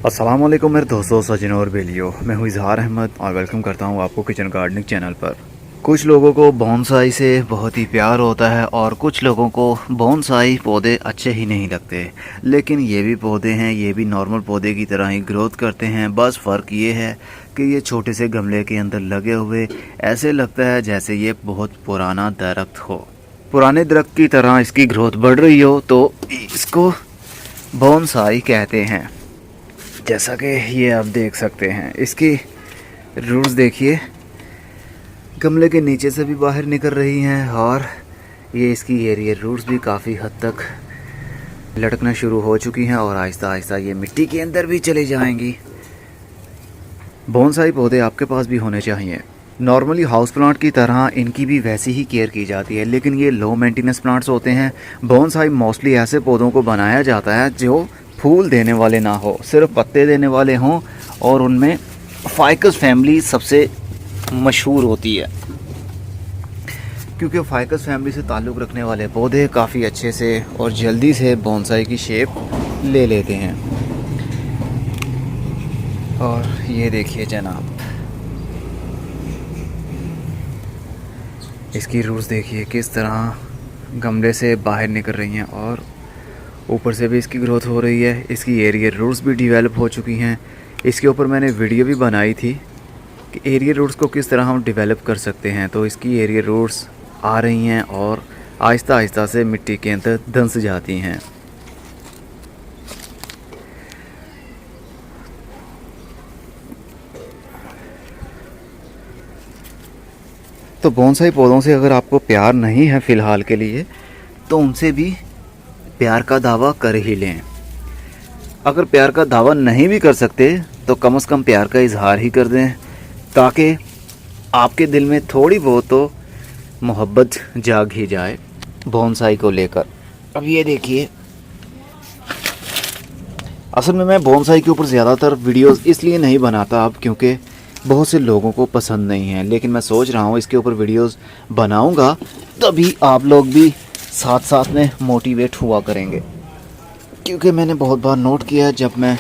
अस्सलाम वालेकुम मेरे दोस्तों, सजनों और बेलियो। मैं हूँ इजहार अहमद और वेलकम करता हूँ आपको किचन गार्डनिंग चैनल पर। कुछ लोगों को बोनसाई से बहुत ही प्यार होता है और कुछ लोगों को बोनसाई पौधे अच्छे ही नहीं लगते। लेकिन ये भी पौधे हैं, ये भी नॉर्मल पौधे की तरह ही ग्रोथ करते हैं। बस फ़र्क ये है कि ये छोटे से गमले के अंदर लगे हुए ऐसे लगता है जैसे ये बहुत पुराना दरख्त हो, पुराने दरख्त की तरह इसकी ग्रोथ बढ़ रही हो, तो इसको बोनसाई कहते हैं। जैसा कि ये आप देख सकते हैं, इसकी रूट्स देखिए, गमले के नीचे से भी बाहर निकल रही हैं और ये इसकी एरिया रूट्स भी काफ़ी हद तक लटकना शुरू हो चुकी हैं और आहिस्ता आहिस्ता ये मिट्टी के अंदर भी चली जाएंगी। बोनसाई पौधे आपके पास भी होने चाहिए। नॉर्मली हाउस प्लांट की तरह इनकी भी वैसी ही केयर की जाती है, लेकिन ये लो मेंटेनेंस प्लांट्स होते हैं। बोनसाई मोस्टली ऐसे पौधों को बनाया जाता है जो फूल देने वाले ना हो, सिर्फ पत्ते देने वाले हों, और उनमें फाइकस फैमिली सबसे मशहूर होती है, क्योंकि फाइकस फैमिली से ताल्लुक़ रखने वाले पौधे काफ़ी अच्छे से और जल्दी से बोनसाई की शेप ले लेते हैं। और ये देखिए जनाब, इसकी रूट्स देखिए किस तरह गमले से बाहर निकल रही हैं और ऊपर से भी इसकी ग्रोथ हो रही है। इसकी एरियर रूट्स भी डेवलप हो चुकी हैं। इसके ऊपर मैंने वीडियो भी बनाई थी कि एरियर रूट्स को किस तरह हम डेवलप कर सकते हैं। तो इसकी एरियर रूट्स आ रही हैं और आहिस्ता आहिस्ता से मिट्टी के अंदर धंस जाती हैं। तो बोनसाई पौधों से अगर आपको प्यार नहीं है फ़िलहाल के लिए, तो उनसे भी प्यार का दावा कर ही लें। अगर प्यार का दावा नहीं भी कर सकते तो कम से कम प्यार का इजहार ही कर दें, ताकि आपके दिल में थोड़ी बहुत तो मोहब्बत जाग ही जाए बोनसाई को लेकर। अब ये देखिए, असल में मैं बोनसाई के ऊपर ज़्यादातर वीडियोस इसलिए नहीं बनाता अब, क्योंकि बहुत से लोगों को पसंद नहीं है। लेकिन मैं सोच रहा हूँ इसके ऊपर वीडियोस बनाऊँगा, तभी आप लोग भी साथ साथ में मोटिवेट हुआ करेंगे। क्योंकि मैंने बहुत बार नोट किया, जब मैं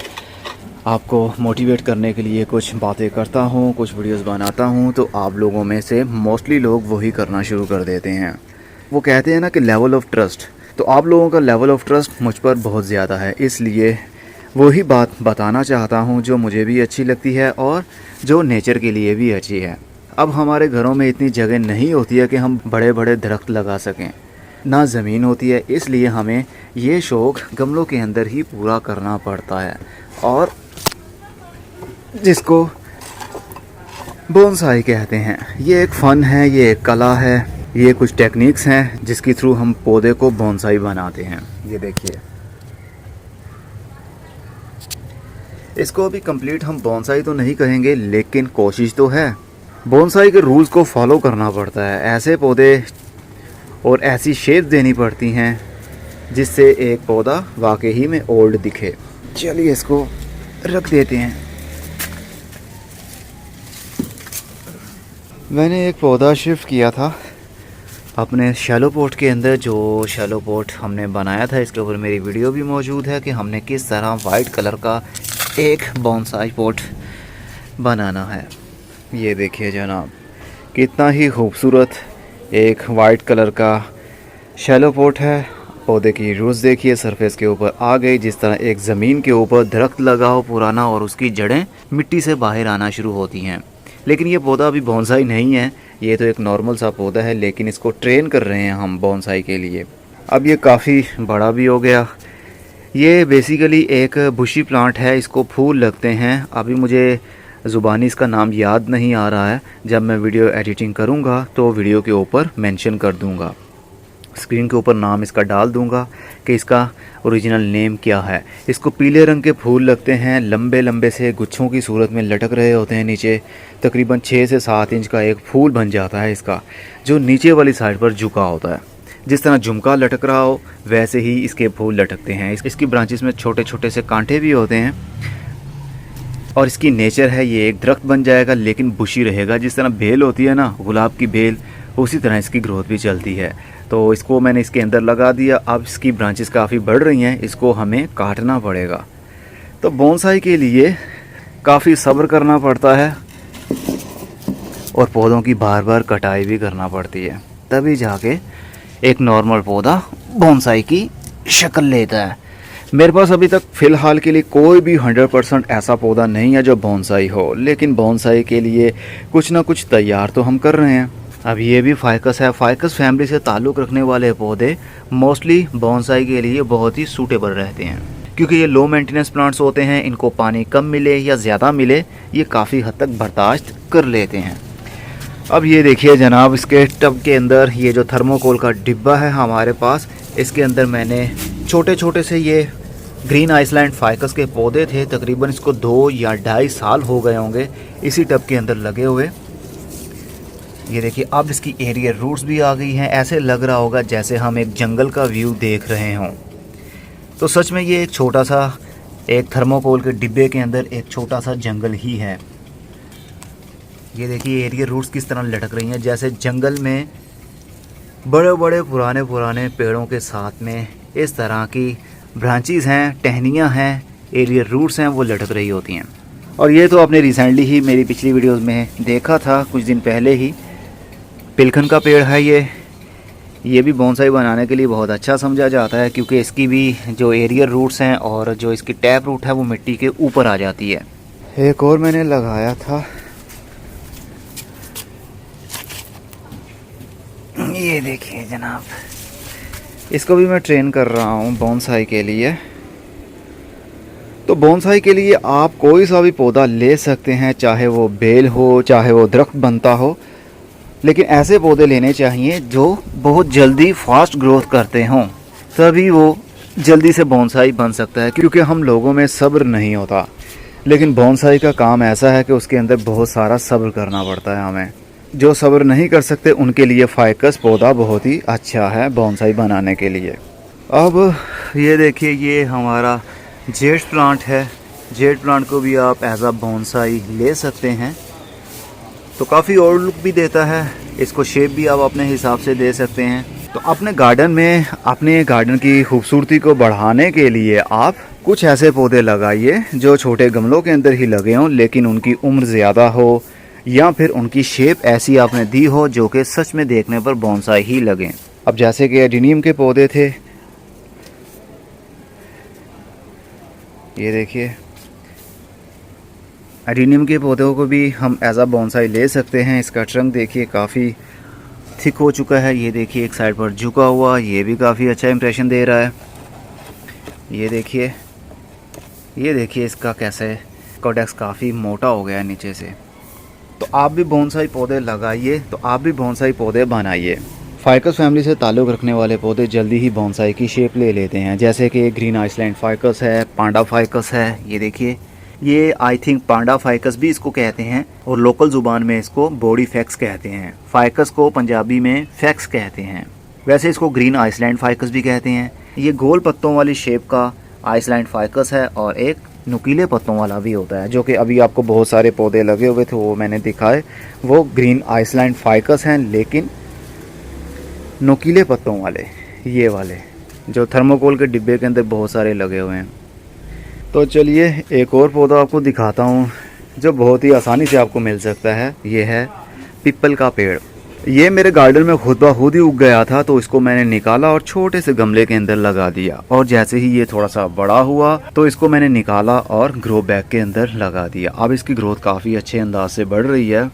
आपको मोटिवेट करने के लिए कुछ बातें करता हूँ, कुछ वीडियोस बनाता हूँ, तो आप लोगों में से मोस्टली लोग वही करना शुरू कर देते हैं। वो कहते हैं ना कि लेवल ऑफ ट्रस्ट, तो आप लोगों का लेवल ऑफ ट्रस्ट मुझ पर बहुत ज़्यादा है, इसलिए वही बात बताना चाहता हूँ जो मुझे भी अच्छी लगती है और जो नेचर के लिए भी अच्छी है। अब हमारे घरों में इतनी जगह नहीं होती है कि हम बड़े बड़े दरख्त लगा सकें, ना ज़मीन होती है, इसलिए हमें ये शौक़ गमलों के अंदर ही पूरा करना पड़ता है, और जिसको बोनसाई कहते हैं। ये एक फ़न है, ये एक कला है, ये कुछ टेक्निक्स हैं जिसके थ्रू हम पौधे को बोनसाई बनाते हैं। ये देखिए, इसको अभी कंप्लीट हम बोनसाई तो नहीं कहेंगे, लेकिन कोशिश तो है। बोनसाई के रूल्स को फॉलो करना पड़ता है, ऐसे पौधे और ऐसी शेप देनी पड़ती हैं जिससे एक पौधा वाकई में ओल्ड दिखे। चलिए इसको रख देते हैं। मैंने एक पौधा शिफ्ट किया था अपने शैलो पॉट के अंदर, जो शैलो पॉट हमने बनाया था, इसके ऊपर मेरी वीडियो भी मौजूद है कि हमने किस तरह वाइट कलर का एक बोनसाई पॉट बनाना है। ये देखिए जनाब, कितना ही खूबसूरत एक वाइट कलर का शैलो पॉट है। पौधे की रूट्स देखिए सरफेस के ऊपर आ गई, जिस तरह एक ज़मीन के ऊपर दरख्त लगा हो पुराना और उसकी जड़ें मिट्टी से बाहर आना शुरू होती हैं। लेकिन ये पौधा अभी बोनसाई नहीं है, ये तो एक नॉर्मल सा पौधा है, लेकिन इसको ट्रेन कर रहे हैं हम बोनसाई के लिए। अब ये काफ़ी बड़ा भी हो गया। ये बेसिकली एक बुशी प्लांट है, इसको फूल लगते हैं। अभी मुझे ज़ुबानी इसका नाम याद नहीं आ रहा है, जब मैं वीडियो एडिटिंग करूँगा तो वीडियो के ऊपर मेंशन कर दूँगा, स्क्रीन के ऊपर नाम इसका डाल दूँगा कि इसका ओरिजिनल नेम क्या है। इसको पीले रंग के फूल लगते हैं, लंबे लंबे से गुच्छों की सूरत में लटक रहे होते हैं नीचे। तकरीबन 6 से 7 इंच का एक फूल बन जाता है इसका, जो नीचे वाली साइड पर झुका होता है। जिस तरह झुमका लटक रहा हो वैसे ही इसके फूल लटकते हैं। इसकी ब्रांचेस में छोटे छोटे से कांटे भी होते हैं, और इसकी नेचर है ये एक दरख्त बन जाएगा लेकिन बुशी रहेगा। जिस तरह बेल होती है ना, गुलाब की बेल, उसी तरह इसकी ग्रोथ भी चलती है। तो इसको मैंने इसके अंदर लगा दिया। अब इसकी ब्रांचेस काफ़ी बढ़ रही हैं, इसको हमें काटना पड़ेगा। तो बोनसाई के लिए काफ़ी सब्र करना पड़ता है और पौधों की बार बार कटाई भी करना पड़ती है, तभी जाके एक नॉर्मल पौधा बोनसाई की शक्ल लेता है। मेरे पास अभी तक फ़िलहाल के लिए कोई भी 100% ऐसा पौधा नहीं है जो बोनसाई हो, लेकिन बोनसाई के लिए कुछ ना कुछ तैयार तो हम कर रहे हैं। अब ये भी फाइकस है। फाइकस फैमिली से ताल्लुक़ रखने वाले पौधे मोस्टली बोनसाई के लिए बहुत ही सूटेबल रहते हैं, क्योंकि ये लो मेंटेनेंस प्लांट्स होते हैं। इनको पानी कम मिले या ज़्यादा मिले, ये काफ़ी हद तक बर्दाश्त कर लेते हैं। अब ये देखिए जनाब, इसके टब के अंदर ये जो थर्मोकोल का डिब्बा है हमारे पास, इसके अंदर मैंने छोटे छोटे से ये ग्रीन आइसलैंड फाइकस के पौधे थे। तकरीबन इसको 2 या 2.5 साल हो गए होंगे इसी टब के अंदर लगे हुए। ये देखिए अब इसकी एरियल रूट्स भी आ गई हैं। ऐसे लग रहा होगा जैसे हम एक जंगल का व्यू देख रहे हों। तो सच में ये एक छोटा सा, एक थर्मोकोल के डिब्बे के अंदर एक छोटा सा जंगल ही है। ये देखिए एरियल रूट्स किस तरह लटक रही हैं, जैसे जंगल में बड़े बड़े पुराने पेड़ों के साथ में इस तरह की ब्रांचेस हैं, टहनियाँ हैं, एरियल रूट्स हैं, वो लटक रही होती हैं। और ये तो आपने रिसेंटली ही मेरी पिछली वीडियोस में देखा था, कुछ दिन पहले ही। पिलखन का पेड़ है ये भी बोनसाई बनाने के लिए बहुत अच्छा समझा जाता है, क्योंकि इसकी भी जो एरियल रूट्स हैं और जो इसकी टैप रूट है वो मिट्टी के ऊपर आ जाती है। एक और मैंने लगाया था, ये देखिए जनाब, इसको भी मैं ट्रेन कर रहा हूँ बोनसाई के लिए। तो बोनसाई के लिए आप कोई सा भी पौधा ले सकते हैं, चाहे वो बेल हो, चाहे वो दरख्त बनता हो, लेकिन ऐसे पौधे लेने चाहिए जो बहुत जल्दी फास्ट ग्रोथ करते हों, तभी वो जल्दी से बोनसाई बन सकता है। क्योंकि हम लोगों में सब्र नहीं होता, लेकिन बोनसाई का काम ऐसा है कि उसके अंदर बहुत सारा सब्र करना पड़ता है हमें। जो सब्र नहीं कर सकते उनके लिए फाइकस पौधा बहुत ही अच्छा है बोनसाई बनाने के लिए। अब ये देखिए, ये हमारा जेड प्लांट है। जेड प्लांट को भी आप एज अ बोनसाई ले सकते हैं, तो काफ़ी और लुक भी देता है। इसको शेप भी आप अपने हिसाब से दे सकते हैं। तो अपने गार्डन में, अपने गार्डन की खूबसूरती को बढ़ाने के लिए आप कुछ ऐसे पौधे लगाइए जो छोटे गमलों के अंदर ही लगे हों, लेकिन उनकी उम्र ज़्यादा हो, या फिर उनकी शेप ऐसी आपने दी हो जो कि सच में देखने पर बोनसाई ही लगें। अब जैसे कि एडेनियम के पौधे थे, ये देखिए एडेनियम के पौधों को भी हम एज अ बोनसाई ले सकते हैं। इसका ट्रंक देखिए काफ़ी थिक हो चुका है। ये देखिए एक साइड पर झुका हुआ, ये भी काफ़ी अच्छा इंप्रेशन दे रहा है। ये देखिए इसका कैसे कॉडेक्स काफ़ी मोटा हो गया है नीचे से। तो आप भी बोनसाई पौधे लगाइए, तो आप भी बोनसाई पौधे बनाइए। फाइकस फैमिली से ताल्लुक़ रखने वाले पौधे जल्दी ही बोनसाई की शेप ले लेते हैं, जैसे कि ग्रीन आइसलैंड फाइकस है, पांडा फाइकस है। ये देखिए, ये आई थिंक पांडा फाइकस भी इसको कहते हैं, और लोकल ज़ुबान में इसको बॉडी फैक्स कहते हैं। फाइकस को पंजाबी में फैक्स कहते हैं। वैसे इसको ग्रीन आइसलैंड फाइकस भी कहते हैं। ये गोल पत्तों वाली शेप का आइसलैंड फाइकस है, और एक नुकीले पत्तों वाला भी होता है, जो कि अभी आपको बहुत सारे पौधे लगे हुए थे वो मैंने दिखाए, वो ग्रीन आइसलैंड फाइकस हैं, लेकिन नुकीले पत्तों वाले, ये वाले जो थर्मोकोल के डिब्बे के अंदर बहुत सारे लगे हुए हैं। तो चलिए एक और पौधा आपको दिखाता हूँ जो बहुत ही आसानी से आपको मिल सकता है। ये है पीपल का पेड़। ये मेरे गार्डन में खुद ब खुद ही उग गया था, तो इसको मैंने निकाला और छोटे से गमले के अंदर लगा दिया, और जैसे ही ये थोड़ा सा बड़ा हुआ तो इसको मैंने निकाला और ग्रो बैग के अंदर लगा दिया। अब इसकी ग्रोथ काफ़ी अच्छे अंदाज से बढ़ रही है,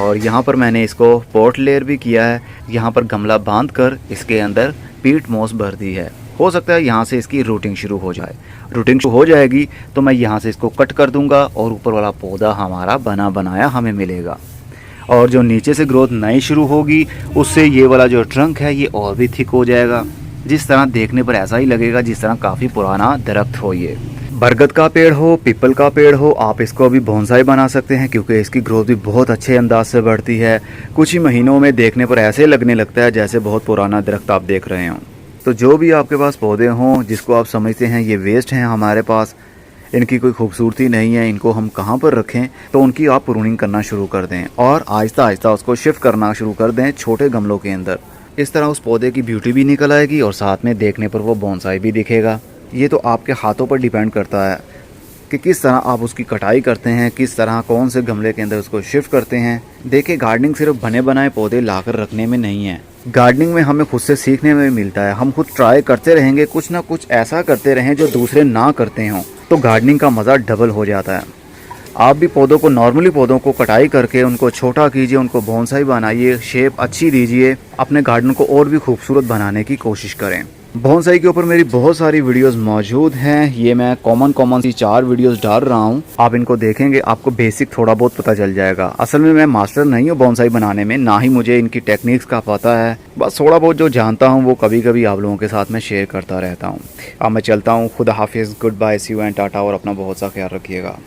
और यहाँ पर मैंने इसको पॉट लेयर भी किया है। यहाँ पर गमला बांध कर इसके अंदर पीट मोस भर दी है। हो सकता है यहाँ से इसकी रूटिंग शुरू हो जाए। रूटिंग शुरू हो जाएगी तो मैं यहाँ से इसको कट कर दूँगा, और ऊपर वाला पौधा हमारा बना बनाया हमें मिलेगा। और जो नीचे से ग्रोथ नई शुरू होगी, उससे ये वाला जो ट्रंक है ये और भी थिक हो जाएगा। जिस तरह देखने पर ऐसा ही लगेगा जिस तरह काफ़ी पुराना दरख्त हो। ये बरगद का पेड़ हो, पीपल का पेड़ हो, आप इसको अभी बोनसाई बना सकते हैं, क्योंकि इसकी ग्रोथ भी बहुत अच्छे अंदाज से बढ़ती है। कुछ ही महीनों में देखने पर ऐसे लगने लगता है जैसे बहुत पुराना दरख्त आप देख रहे हों। तो जो भी आपके पास पौधे हों जिसको आप समझते हैं ये वेस्ट हैं हमारे पास, इनकी कोई खूबसूरती नहीं है, इनको हम कहाँ पर रखें, तो उनकी आप प्रूनिंग करना शुरू कर दें, और आहिस्ता आहिस्ता उसको शिफ्ट करना शुरू कर दें छोटे गमलों के अंदर। इस तरह उस पौधे की ब्यूटी भी निकल आएगी, और साथ में देखने पर वो बोनसाई भी दिखेगा। ये तो आपके हाथों पर डिपेंड करता है कि किस तरह आप उसकी कटाई करते हैं, किस तरह कौन से गमले के अंदर उसको शिफ्ट करते हैं। देखिए, गार्डनिंग सिर्फ बने बनाए पौधे लाकर रखने में नहीं है। गार्डनिंग में हमें खुद से सीखने में मिलता है। हम खुद ट्राई करते रहेंगे, कुछ ना कुछ ऐसा करते रहें जो दूसरे ना करते हों, तो गार्डनिंग का मज़ा डबल हो जाता है। आप भी पौधों को, नॉर्मली पौधों को कटाई करके उनको छोटा कीजिए, उनको बोनसाई बनाइए, शेप अच्छी दीजिए, अपने गार्डन को और भी खूबसूरत बनाने की कोशिश करें। बोनसाई के ऊपर मेरी बहुत सारी वीडियोस मौजूद हैं। ये मैं कॉमन सी 4 वीडियोस डाल रहा हूँ। आप इनको देखेंगे, आपको बेसिक थोड़ा बहुत पता चल जाएगा। असल में मैं मास्टर नहीं हूँ बोनसाई बनाने में, ना ही मुझे इनकी टेक्निक्स का पता है। बस थोड़ा बहुत जो जानता हूँ वो कभी कभी आप लोगों के साथ में शेयर करता रहता हूँ। अब मैं चलता हूँ। खुदा हाफिज़, good bye, see you and tata, और अपना बहुत सा ख्याल रखिएगा।